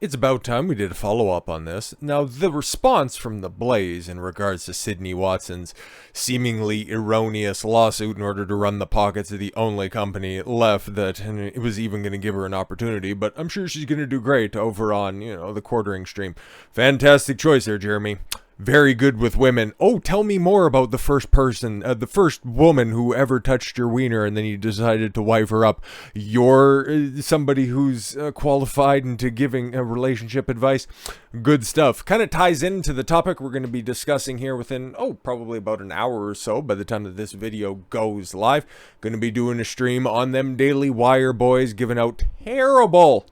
It's about time we did a follow-up on this. Now, the response from the Blaze in regards to Sydney Watson's seemingly erroneous lawsuit in order to run the pockets of the only company left that it was even going to give her an opportunity, but I'm sure she's going to do great over on, the quartering stream. Fantastic choice there, Jeremy. Very good with women. Oh, tell me more about the first woman who ever touched your wiener and then you decided to wife her up. You're somebody who's qualified into giving relationship advice. Good stuff. Kind of ties into the topic we're going to be discussing here within, probably about an hour or so by the time that this video goes live. Going to be doing a stream on them Daily Wire boys giving out terrible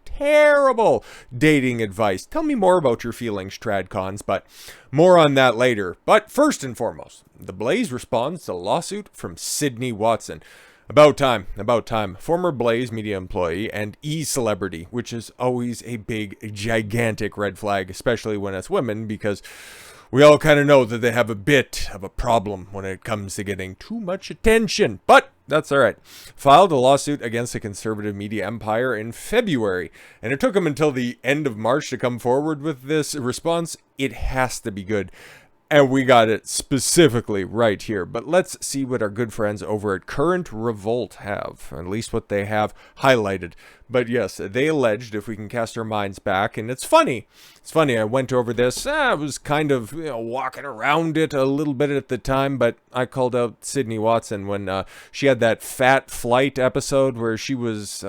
dating advice. Tell me more about your feelings, Tradcons, but more on that later. But first and foremost, the Blaze responds to lawsuit from Sydney Watson. About time. Former Blaze media employee and e-celebrity, which is always a big, gigantic red flag, especially when it's women, because we all kind of know that they have a bit of a problem when it comes to getting too much attention. But that's all right. Filed a lawsuit against the conservative media empire in February, and it took them until the end of March to come forward with this response. It has to be good. And we got it specifically right here. But let's see what our good friends over at Current Revolt have. At least what they have highlighted. But yes, they alleged, if we can cast our minds back, and it's funny. It's funny, I went over this. I was kind of walking around it a little bit at the time, but I called out Sydney Watson when she had that Fat Flight episode where she was...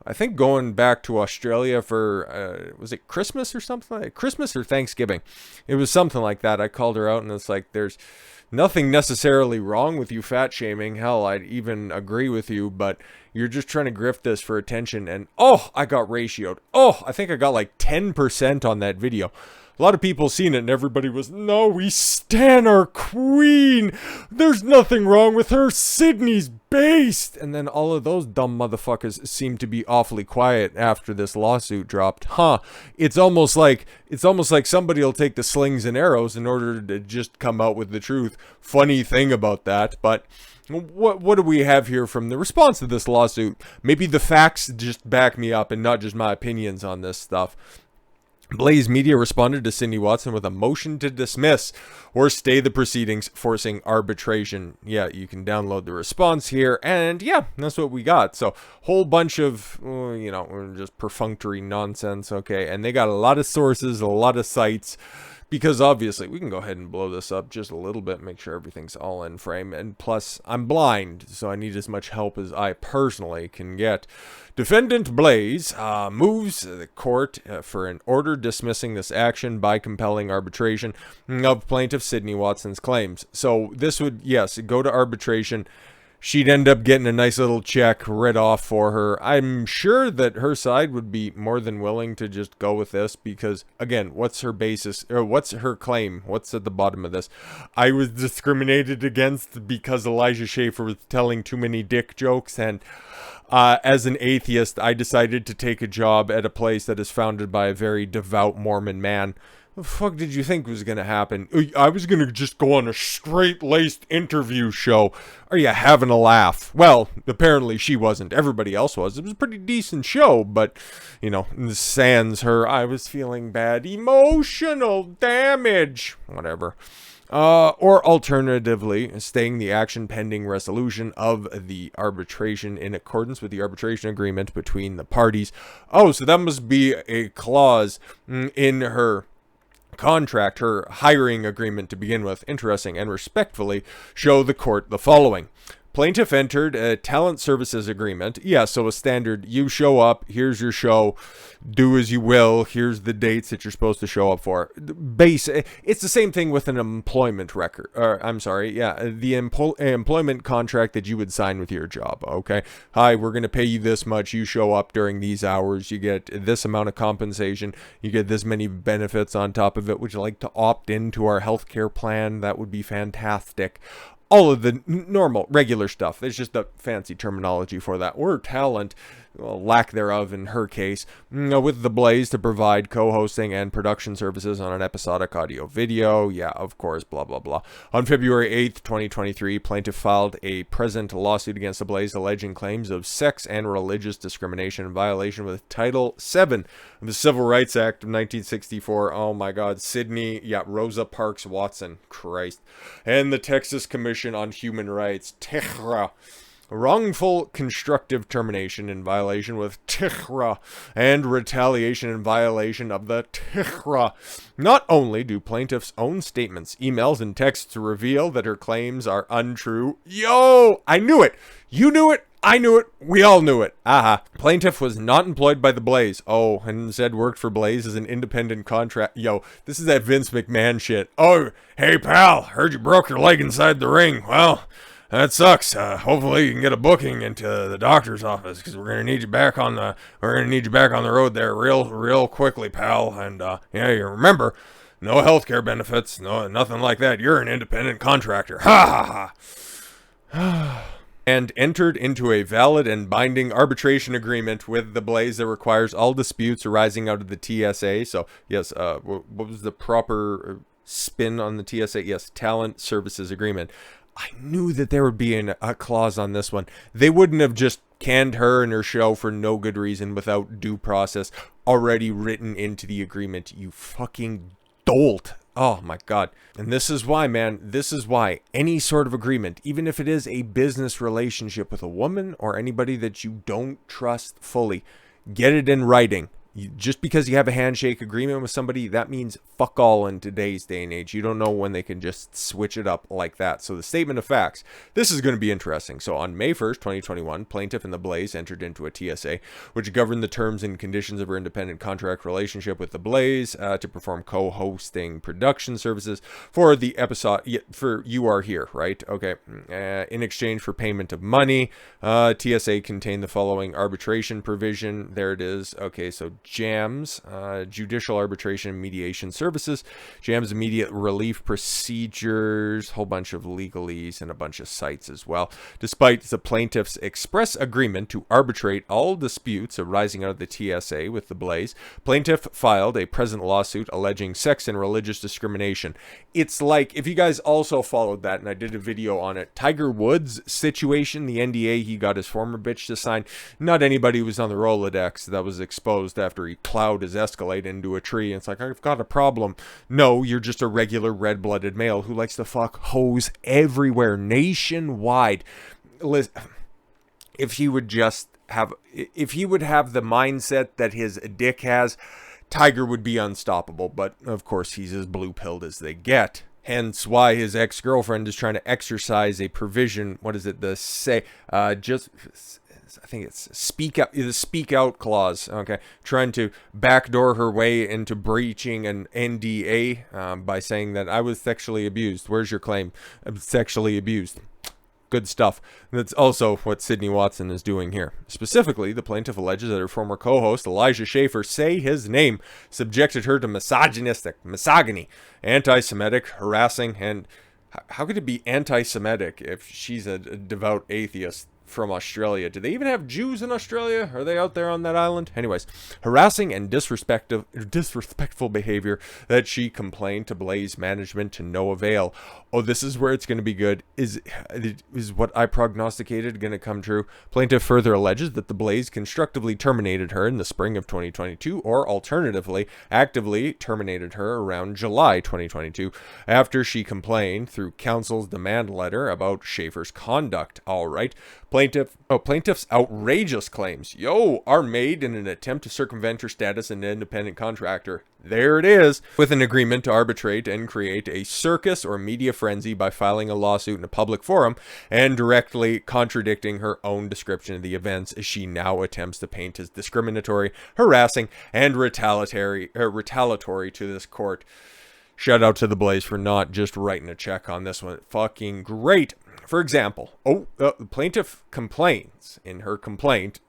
I think going back to Australia for, was it Christmas or something? Like Christmas or Thanksgiving. It was something like that. I called her out and it's like, there's nothing necessarily wrong with you fat shaming. Hell, I'd even agree with you, but you're just trying to grift this for attention. And I got ratioed. I think I got like 10% on that video. A lot of people seen it and everybody was, no, we stan our queen. There's nothing wrong with her. Sydney's based. And then all of those dumb motherfuckers seem to be awfully quiet after this lawsuit dropped. It's almost like somebody will take the slings and arrows in order to just come out with the truth. Funny thing about that, but what do we have here from the response to this lawsuit? Maybe the facts just back me up and not just my opinions on this stuff. Blaze Media responded to Sydney Watson with a motion to dismiss or stay the proceedings, forcing arbitration. Yeah, you can download the response here, and yeah, that's what we got. So, whole bunch of, just perfunctory nonsense, okay? And they got a lot of sources, a lot of sites, because obviously, we can go ahead and blow this up just a little bit, make sure everything's all in frame, and plus, I'm blind, so I need as much help as I personally can get. Defendant Blaze moves the court for an order dismissing this action by compelling arbitration of plaintiff Sydney Watson's claims. So this would, yes, go to arbitration. She'd end up getting a nice little check read off for her. I'm sure that her side would be more than willing to just go with this because, again, what's her basis, or what's her claim? What's at the bottom of this? I was discriminated against because Elijah Schaefer was telling too many dick jokes, and as an atheist, I decided to take a job at a place that is founded by a very devout Mormon man. The fuck did you think was going to happen? I was going to just go on a straight-laced interview show. Are you having a laugh? Well, apparently she wasn't. Everybody else was. It was a pretty decent show, but, sans her, I was feeling bad. Emotional damage. Whatever. Or alternatively, staying the action pending resolution of the arbitration in accordance with the arbitration agreement between the parties. Oh, so that must be a clause in her contract, her hiring agreement to begin with. Interesting, and respectfully show the court the following. Plaintiff entered a talent services agreement. Yeah, so a standard, you show up, here's your show, do as you will, here's the dates that you're supposed to show up for. It's the same thing with an employment record, the employment contract that you would sign with your job, okay? Hi, we're going to pay you this much, you show up during these hours, you get this amount of compensation, you get this many benefits on top of it. Would you like to opt into our healthcare plan? That would be fantastic. All of the normal, regular stuff. There's just a fancy terminology for that. Or talent. lack thereof in her case, with the Blaze to provide co-hosting and production services on an episodic audio video. Yeah, of course, blah, blah, blah. On February 8th, 2023, plaintiff filed a present lawsuit against the Blaze alleging claims of sex and religious discrimination in violation with Title VII of the Civil Rights Act of 1964. Oh my God, Sydney, Rosa Parks Watson, Christ. And the Texas Commission on Human Rights, TEHRA. Wrongful constructive termination in violation with TIHRA and retaliation in violation of the TIHRA. Not only do plaintiff's own statements, emails, and texts reveal that her claims are untrue. Yo, I knew it. You knew it. I knew it. We all knew it. Aha. Plaintiff was not employed by the Blaze. Oh, and instead worked for Blaze as an independent contract. Yo, this is that Vince McMahon shit. Oh, hey pal, heard you broke your leg inside the ring. Well, that sucks. Hopefully you can get a booking into the doctor's office because we're gonna need you back on the road there real quickly, pal. And you remember, no healthcare benefits, nothing like that. You're an independent contractor. Ha ha ha. And entered into a valid and binding arbitration agreement with the Blaze that requires all disputes arising out of the TSA. So yes, what was the proper spin on the TSA? Yes, Talent Services Agreement. I knew that there would be a clause on this one. They wouldn't have just canned her and her show for no good reason without due process already written into the agreement. You fucking dolt. Oh my God. And this is why, man, this is why any sort of agreement, even if it is a business relationship with a woman or anybody that you don't trust fully, get it in writing. Just because you have a handshake agreement with somebody, that means fuck all in today's day and age. You don't know when they can just switch it up like that. So the statement of facts, this is going to be interesting. So on May 1st, 2021, plaintiff and the Blaze entered into a TSA, which governed the terms and conditions of her independent contract relationship with the Blaze to perform co-hosting production services for the episode, for You Are Here, right? Okay. In exchange for payment of money, TSA contained the following arbitration provision. There it is. Okay, so JAMS, Judicial Arbitration and Mediation Services, JAMS Immediate Relief Procedures, whole bunch of legalese and a bunch of sites as well. Despite the plaintiff's express agreement to arbitrate all disputes arising out of the TSA with the Blaze, plaintiff filed a present lawsuit alleging sex and religious discrimination. It's like, if you guys also followed that, and I did a video on it, Tiger Woods' situation, the NDA he got his former bitch to sign, not anybody was on the Rolodex that was exposed after he plowed his Escalade into a tree. And it's like, I've got a problem. No, you're just a regular red-blooded male who likes to fuck hoes everywhere, nationwide. If he would have the mindset that his dick has, Tiger would be unstoppable. But of course, he's as blue-pilled as they get. Hence why his ex-girlfriend is trying to exercise a provision. What is it? I think it's the speak out clause. Okay, trying to backdoor her way into breaching an NDA by saying that I was sexually abused. Where's your claim? I'm sexually abused. Good stuff. That's also what Sydney Watson is doing here. Specifically, the plaintiff alleges that her former co-host, Elijah Schaefer, say his name, subjected her to misogyny, anti-Semitic, harassing, and how could it be anti-Semitic if she's a devout atheist from Australia? Do they even have Jews in Australia? Are they out there on that island? Anyways, harassing and disrespectful behavior that she complained to Blaze management to no avail. Oh, this is where it's going to be good. Is what I prognosticated going to come true? Plaintiff further alleges that the Blaze constructively terminated her in the spring of 2022, or alternatively, actively terminated her around July 2022 after she complained through counsel's demand letter about Schaefer's conduct. All right. Plaintiff's outrageous claims, are made in an attempt to circumvent her status as an independent contractor. There it is, with an agreement to arbitrate and create a circus or media frenzy by filing a lawsuit in a public forum and directly contradicting her own description of the events as she now attempts to paint as discriminatory, harassing, and retaliatory to this court. Shout out to the Blaze for not just writing a check on this one. Fucking great. For example, the plaintiff complains in her complaint,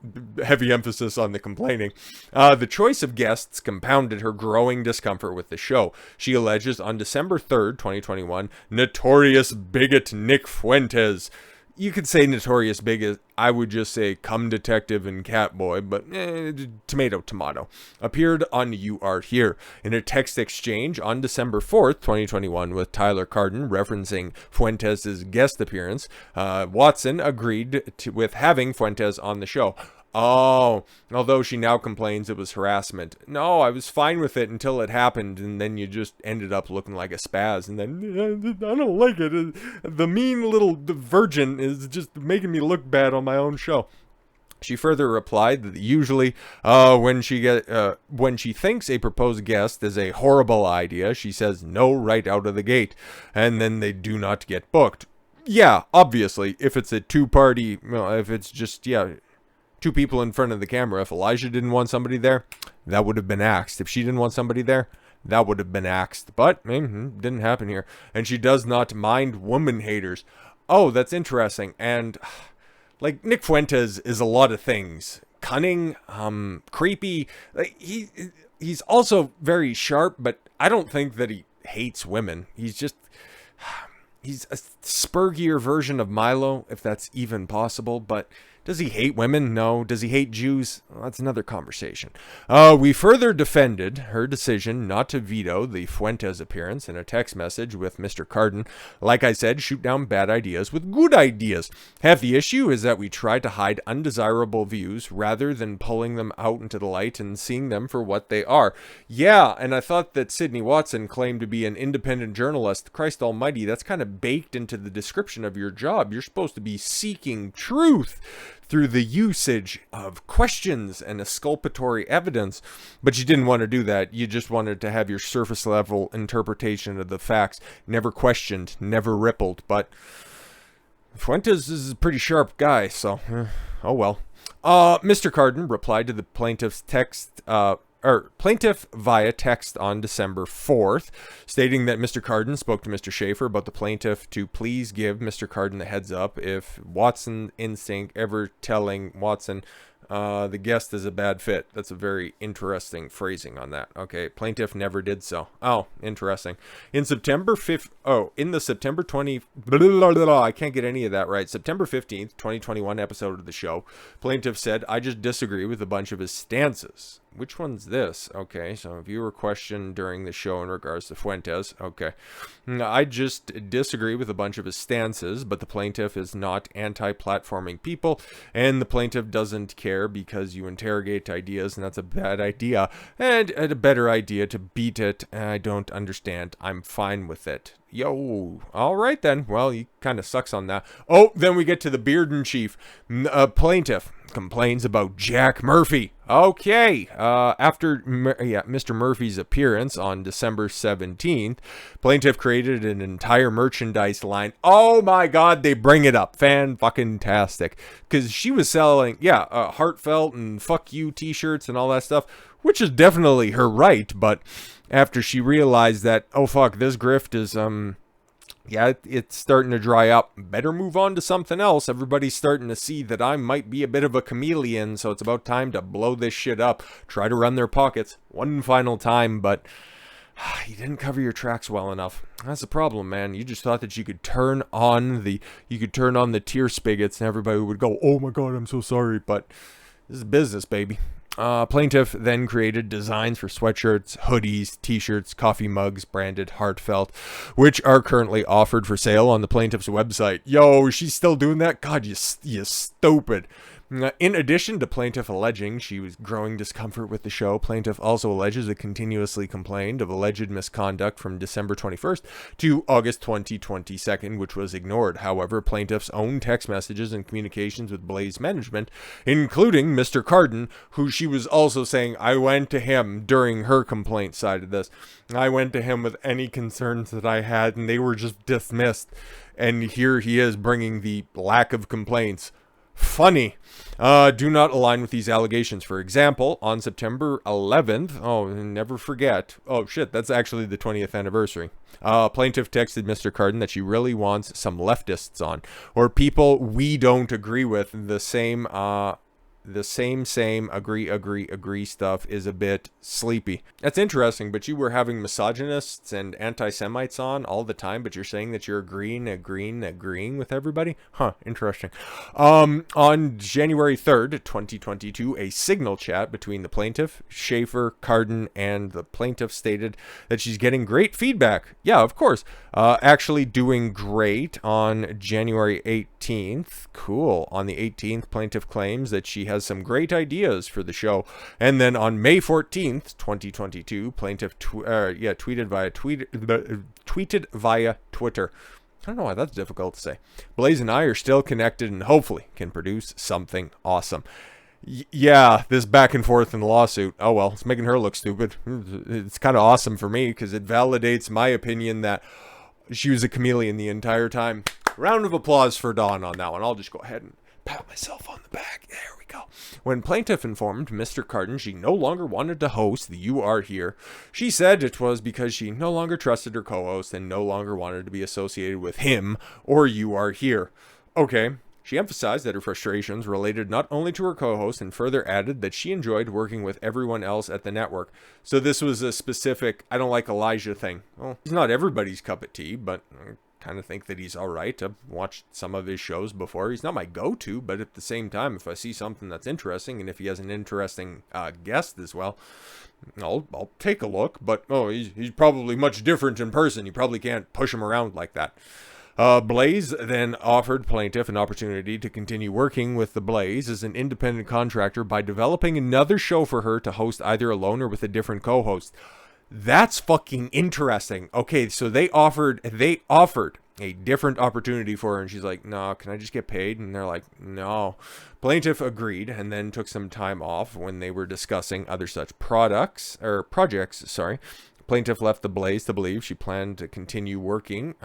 heavy emphasis on the complaining, the choice of guests compounded her growing discomfort with the show. She alleges on December 3rd, 2021, notorious bigot Nick Fuentes, you could say Notorious Big. I would just say Come Detective and Catboy, but tomato, tomato. Appeared on You Are Here in a text exchange on December 4th, 2021 with Tyler Carden referencing Fuentes' guest appearance. Watson agreed with having Fuentes on the show. Oh, although she now complains it was harassment. No, I was fine with it until it happened, and then you just ended up looking like a spaz, and then I don't like it. The mean little virgin is just making me look bad on my own show. She further replied that usually when she thinks a proposed guest is a horrible idea, she says no right out of the gate, and then they do not get booked. Yeah, obviously, if it's a two-party, if it's just, two people in front of the camera. If Elijah didn't want somebody there, that would have been axed. If she didn't want somebody there, that would have been axed. But didn't happen here. And she does not mind woman haters. Oh, that's interesting. And like Nick Fuentes is a lot of things. Cunning, creepy. Like he's also very sharp, but I don't think that he hates women. He's a spurgier version of Milo, if that's even possible, but does he hate women? No. Does he hate Jews? Well, that's another conversation. We further defended her decision not to veto the Fuentes appearance in a text message with Mr. Carden. Like I said, shoot down bad ideas with good ideas. Half the issue is that we try to hide undesirable views rather than pulling them out into the light and seeing them for what they are. Yeah, and I thought that Sydney Watson claimed to be an independent journalist. Christ almighty, that's kind of baked into the description of your job. You're supposed to be seeking truth through the usage of questions and exculpatory evidence, but you didn't want to do that. You just wanted to have your surface level interpretation of the facts, never questioned, never rippled. But Fuentes is a pretty sharp guy, so oh well. Mr. Carden replied to the plaintiff's plaintiff via text on December 4th, stating that Mr. Carden spoke to Mr. Schaefer about the plaintiff to please give Mr. Carden the heads up if Watson instinct ever telling Watson the guest is a bad fit. That's a very interesting phrasing on that. Okay, plaintiff never did so. Oh, interesting. In September 5th, in the September 20, I can't get any of that right. September 15th, 2021 episode of the show, plaintiff said, I just disagree with a bunch of his stances. Which one's this? Okay, so if you were questioned during the show in regards to Fuentes, okay. I just disagree with a bunch of his stances, but the plaintiff is not anti-platforming people, and the plaintiff doesn't care because you interrogate ideas, and that's a bad idea, and a better idea to beat it. I don't understand. I'm fine with it. Yo, all right then. Well, he kind of sucks on that. Oh, then we get to the beard in chief. Plaintiff complains about Jack Murphy. Okay, after Mr. Murphy's appearance on December 17th, plaintiff created an entire merchandise line. Oh my God, they bring it up. Fan-fucking-tastic. Because she was selling, heartfelt and fuck you t-shirts and all that stuff, which is definitely her right, but after she realized that, oh fuck, this grift is, it's starting to dry up. Better move on to something else. Everybody's starting to see that I might be a bit of a chameleon, so it's about time to blow this shit up. Try to run their pockets one final time, but you didn't cover your tracks well enough. That's the problem, man. You just thought that you could turn on the tear spigots and everybody would go, oh my God, I'm so sorry, but this is business, baby. Plaintiff then created designs for sweatshirts, hoodies, t-shirts, coffee mugs branded Heartfelt, which are currently offered for sale on the plaintiff's website. Yo, she's still doing that? God, you stupid. In addition to plaintiff alleging she was growing discomfort with the show, plaintiff also alleges it continuously complained of alleged misconduct from December 21st to August 2022, which was ignored. However, plaintiff's own text messages and communications with Blaze management, including Mr. Carden, who she was also saying, I went to him during her complaint side of this. I went to him with any concerns that I had, and they were just dismissed. And here he is bringing the lack of complaints. Funny. Do not align with these allegations. For example, on September 11th, never forget. Oh shit, that's actually the 20th anniversary. Plaintiff texted Mr. Carden that she really wants some leftists on, or people we don't agree with the same the same, agree stuff is a bit sleepy. That's interesting, but you were having misogynists and anti-Semites on all the time, but you're saying that you're agreeing with everybody? Huh, interesting. On January 3rd, 2022, a Signal chat between the plaintiff, Schaefer, Carden, and the plaintiff stated that she's getting great feedback. Yeah, of course. Actually doing great on January 18th. Cool. On the 18th, plaintiff claims that she has some great ideas for the show. And then on May 14th, 2022, plaintiff tweeted via Twitter. I don't know why that's difficult to say. Blaze and I are still connected and hopefully can produce something awesome. Yeah, this back and forth in the lawsuit. Oh well, it's making her look stupid. It's kind of awesome for me because it validates my opinion that she was a chameleon the entire time. Round of applause for Dawn on that one. I'll just go ahead and pat myself on the back. There we go. When plaintiff informed Mr. Carden she no longer wanted to host the You Are Here, she said it was because she no longer trusted her co-host and no longer wanted to be associated with him or You Are Here. Okay. She emphasized that her frustrations related not only to her co-host and further added that she enjoyed working with everyone else at the network. So this was a specific, I don't like Elijah thing. Well, he's not everybody's cup of tea, but I kind of think that he's all right. I've watched some of his shows before. He's not my go-to, but at the same time, if I see something that's interesting and if he has an interesting guest as well, I'll take a look. But he's probably much different in person. You probably can't push him around like that. Blaze then offered plaintiff an opportunity to continue working with the Blaze as an independent contractor by developing another show for her to host either alone or with a different co-host. That's fucking interesting. Okay, so they offered a different opportunity for her, and she's like, no, can I just get paid? And they're like, no. Plaintiff agreed and then took some time off when they were discussing other such projects. Plaintiff left the Blaze to believe she planned to continue working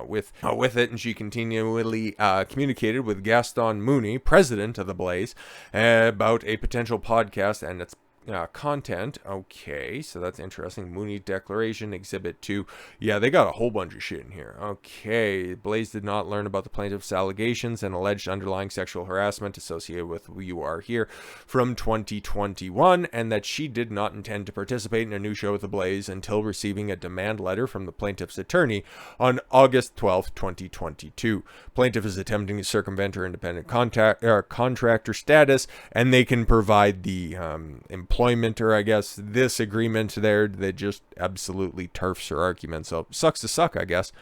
with it, and she continually communicated with Gaston Mooney, president of the Blaze, about a potential podcast and its content. Okay, so that's interesting. Mooney Declaration, Exhibit 2. Yeah, they got a whole bunch of shit in here. Okay, Blaze did not learn about the plaintiff's allegations and alleged underlying sexual harassment associated with You Are Here from 2021, and that she did not intend to participate in a new show with the Blaze until receiving a demand letter from the plaintiff's attorney on August 12, 2022. Plaintiff is attempting to circumvent her independent contractor status, and they can provide the employment, or I guess this agreement there that just absolutely turfs her argument. So sucks to suck, I guess.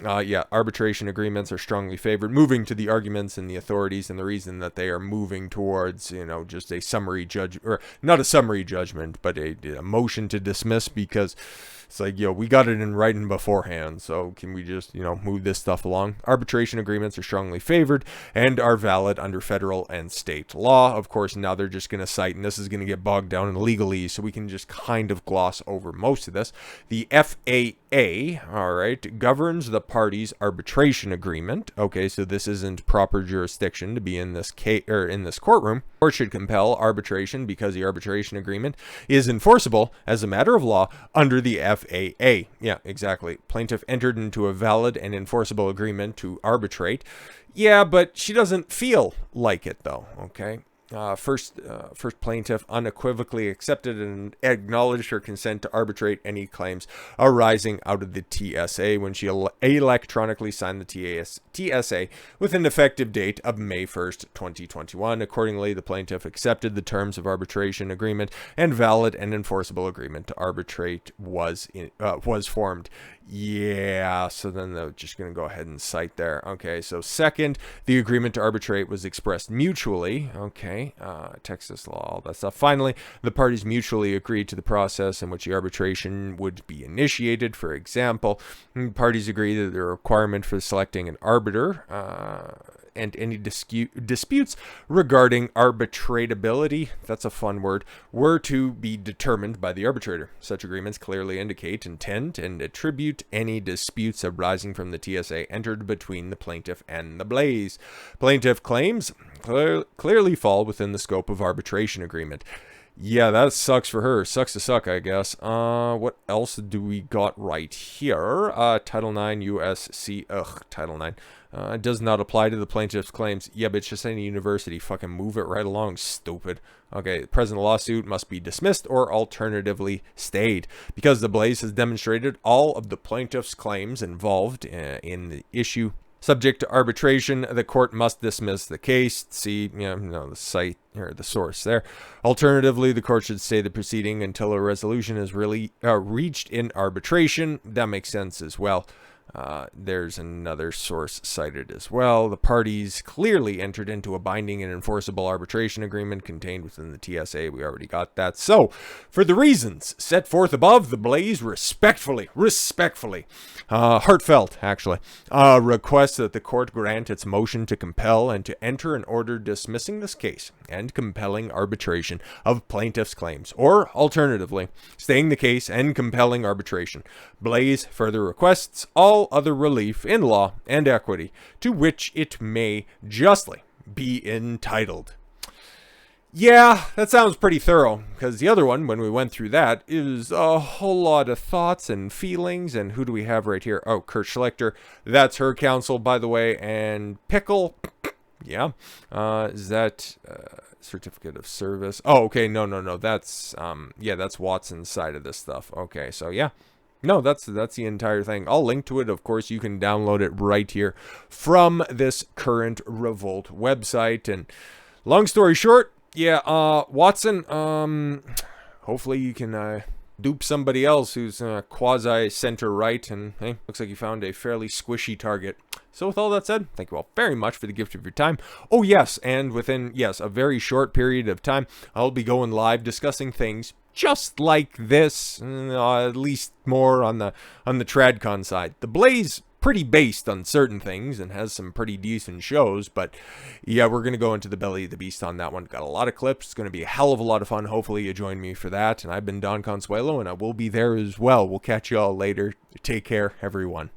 Arbitration agreements are strongly favored. Moving to the arguments and the authorities, and the reason that they are moving towards, just a summary judge, or not a summary judgment, but a motion to dismiss, because it's like, we got it in writing beforehand, so can we just, move this stuff along? Arbitration agreements are strongly favored and are valid under federal and state law. Of course, now they're just going to cite, and this is going to get bogged down in legalese, so we can just kind of gloss over most of this. The FAA, all right, governs the parties' arbitration agreement. Okay, so this isn't proper jurisdiction to be in this case, or in this courtroom, or should compel arbitration because the arbitration agreement is enforceable as a matter of law under the FAA. Yeah, exactly. Plaintiff entered into a valid and enforceable agreement to arbitrate. Yeah, but she doesn't feel like it, though. Okay. First plaintiff unequivocally accepted and acknowledged her consent to arbitrate any claims arising out of the TSA when she electronically signed the TSA with an effective date of May 1st, 2021. Accordingly, the plaintiff accepted the terms of arbitration agreement, and valid and enforceable agreement to arbitrate was formed. Yeah, so then they're just going to go ahead and cite there. Okay, so second, the agreement to arbitrate was expressed mutually. Okay, Texas law, all that stuff. Finally, the parties mutually agreed to the process in which the arbitration would be initiated. For example, parties agree that the requirement for selecting an arbiter and any disputes regarding arbitratability, that's a fun word, were to be determined by the arbitrator. Such agreements clearly indicate intent and attribute any disputes arising from the TSA entered between the plaintiff and the Blaze. Plaintiff claims clearly fall within the scope of arbitration agreement. Yeah, that sucks for her. Sucks to suck, I guess. What else do we got right here? Title 9 USC. Ugh, Title 9. Does not apply to the plaintiff's claims. Yeah, but it's just any university. Fucking move it right along, stupid. Okay, present lawsuit must be dismissed or alternatively stayed because the Blaze has demonstrated all of the plaintiff's claims involved in the issue. Subject to arbitration, the court must dismiss the case. See, the site or the source there. Alternatively, the court should stay the proceeding until a resolution is really reached in arbitration. That makes sense as well. There's another source cited as well. The parties clearly entered into a binding and enforceable arbitration agreement contained within the TSA. We already got that. So, for the reasons set forth above, the Blaze respectfully, heartfelt actually, requests that the court grant its motion to compel and to enter an order dismissing this case and compelling arbitration of plaintiff's claims, or alternatively, staying the case and compelling arbitration. Blaze further requests all other relief in law and equity to which it may justly be entitled. Yeah, that sounds pretty thorough, because the other one, when we went through that, is a whole lot of thoughts and feelings, and who do we have right here? Oh, Kurt Schlichter. That's her counsel, by the way, and Pickle. Yeah. Is that certificate of service? Oh, okay. No. That's, that's Watson's side of this stuff. Okay, so yeah. No, that's the entire thing. I'll link to it. Of course, you can download it right here from this Current Revolt website. And long story short, yeah, Watson, hopefully you can dupe somebody else who's quasi-center right, and hey, looks like you found a fairly squishy target. So with all that said, thank you all very much for the gift of your time. Oh yes, and within, a very short period of time, I'll be going live discussing things just like this, at least more on the TradCon side. The Blaze pretty based on certain things and has some pretty decent shows, but yeah, we're going to go into the belly of the beast on that one. Got a lot of clips. It's going to be a hell of a lot of fun. Hopefully you join me for that. And I've been Don Consuelo, and I will be there as well. We'll catch you all later. Take care, everyone.